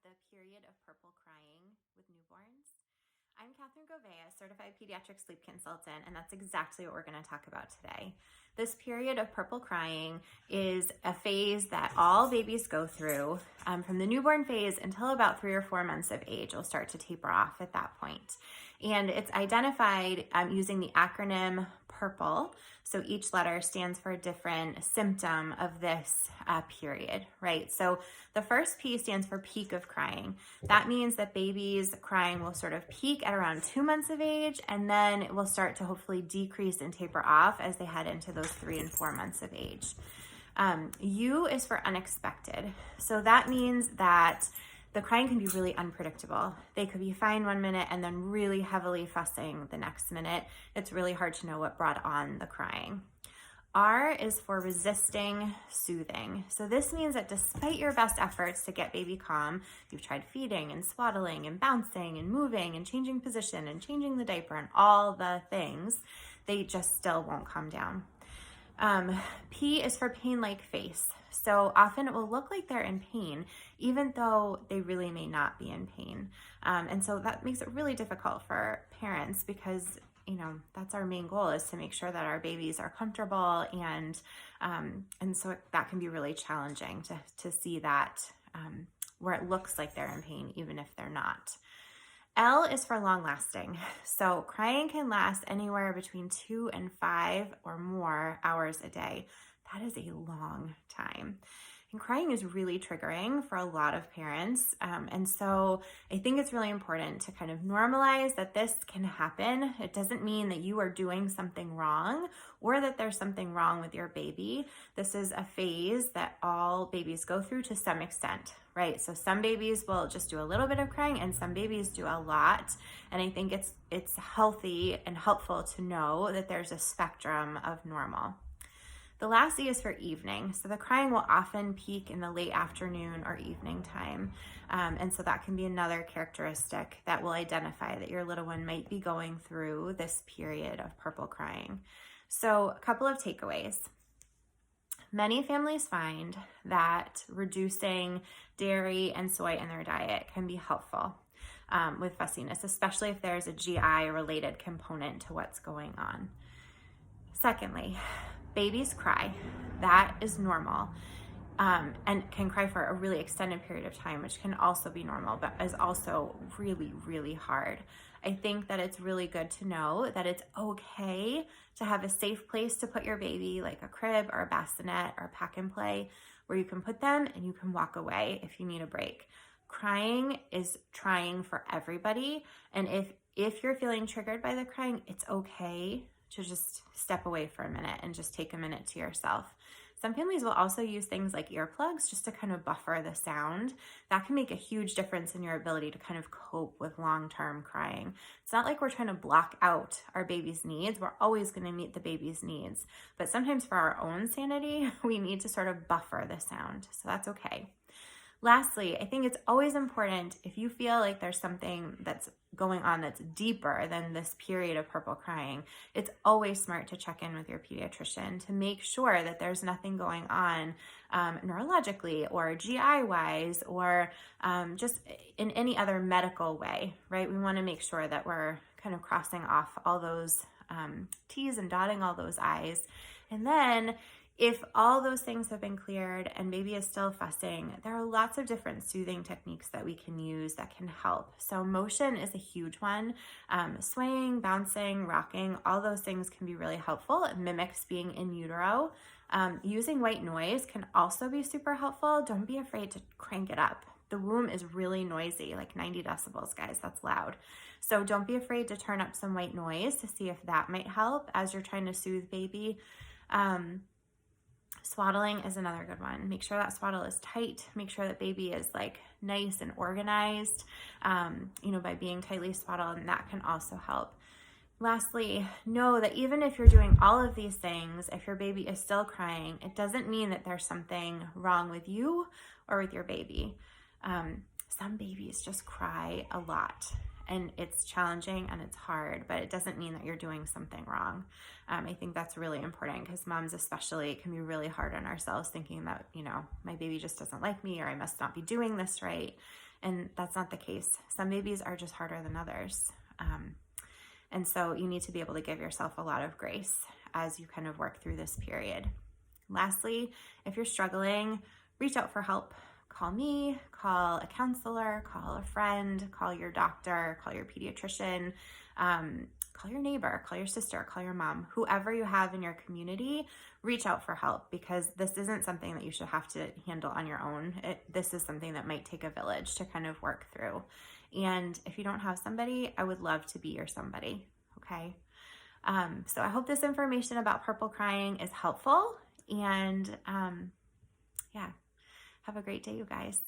the period of purple crying with newborns. I'm Catherine Govea, certified pediatric sleep consultant, and that's exactly what we're going to talk about today. This period of purple crying is a phase that all babies go through from the newborn phase until about 3 or 4 months of age. Will start to taper off at that point. And it's identified using the acronym PURPLE. So each letter stands for a different symptom of this period, right? So the first P stands for peak of crying. That means that babies' crying will sort of peak at around 2 months of age, and then it will start to hopefully decrease and taper off as they head into those 3 and 4 months of age. U is for unexpected. So that means that the crying can be really unpredictable. They could be fine 1 minute and then really heavily fussing the next minute. It's really hard to know what brought on the crying. R is for resisting soothing. So this means that despite your best efforts to get baby calm, you've tried feeding and swaddling and bouncing and moving and changing position and changing the diaper and all the things, they just still won't calm down. P is for pain-like face. So often it will look like they're in pain, even though they really may not be in pain. And so that makes it really difficult for parents because, you know, that's our main goal, is to make sure that our babies are comfortable. And so that can be really challenging to see that where it looks like they're in pain, even if they're not. L is for long lasting. So crying can last anywhere between 2 and 5 or more hours a day. That is a long time. And crying is really triggering for a lot of parents. And so I think it's really important to kind of normalize that this can happen. It doesn't mean that you are doing something wrong or that there's something wrong with your baby. This is a phase that all babies go through to some extent, right? So some babies will just do a little bit of crying and some babies do a lot. And I think it's healthy and helpful to know that there's a spectrum of normal. The last E is for evening. So the crying will often peak in the late afternoon or evening time. And so that can be another characteristic that will identify that your little one might be going through this period of purple crying. So a couple of takeaways. Many families find that reducing dairy and soy in their diet can be helpful with fussiness, especially if there's a GI related component to what's going on. Secondly, babies cry. That is normal and can cry for a really extended period of time, which can also be normal, but is also really, really hard. I think that it's really good to know that it's okay to have a safe place to put your baby, like a crib or a bassinet or a pack and play, where you can put them and you can walk away if you need a break. Crying is trying for everybody. And if you're feeling triggered by the crying, it's okay to just step away for a minute and just take a minute to yourself. Some families will also use things like earplugs just to kind of buffer the sound. That can make a huge difference in your ability to kind of cope with long-term crying. It's not like we're trying to block out our baby's needs. We're always going to meet the baby's needs. But sometimes for our own sanity, we need to sort of buffer the sound. So that's okay. Lastly, I think it's always important, if you feel like there's something that's going on that's deeper than this period of purple crying, it's always smart to check in with your pediatrician to make sure that there's nothing going on neurologically or GI-wise or just in any other medical way, right? We want to make sure that we're kind of crossing off all those T's and dotting all those I's. And then if all those things have been cleared and baby is still fussing, there are lots of different soothing techniques that we can use that can help. So motion is a huge one. Swaying, bouncing, rocking, all those things can be really helpful. It mimics being in utero. Using white noise can also be super helpful. Don't be afraid to crank it up. The womb is really noisy, like 90 decibels, guys. That's loud. So don't be afraid to turn up some white noise to see if that might help as you're trying to soothe baby. Swaddling is another good one. Make sure that swaddle is tight. Make sure that baby is like nice and organized, by being tightly swaddled, and that can also help. Lastly, know that even if you're doing all of these things, if your baby is still crying, it doesn't mean that there's something wrong with you or with your baby. Some babies just cry a lot. and it's challenging and it's hard, but it doesn't mean that you're doing something wrong. I think that's really important because moms especially can be really hard on ourselves thinking that, my baby just doesn't like me or I must not be doing this right. And that's not the case. Some babies are just harder than others. And so you need to be able to give yourself a lot of grace as you kind of work through this period. Lastly, if you're struggling, reach out for help. Call me, call a counselor, call a friend, call your doctor, call your pediatrician, call your neighbor, call your sister, call your mom, whoever you have in your community, reach out for help because this isn't something that you should have to handle on your own. This is something that might take a village to kind of work through. And if you don't have somebody, I would love to be your somebody, okay? So I hope this information about purple crying is helpful. And yeah, have a great day, you guys.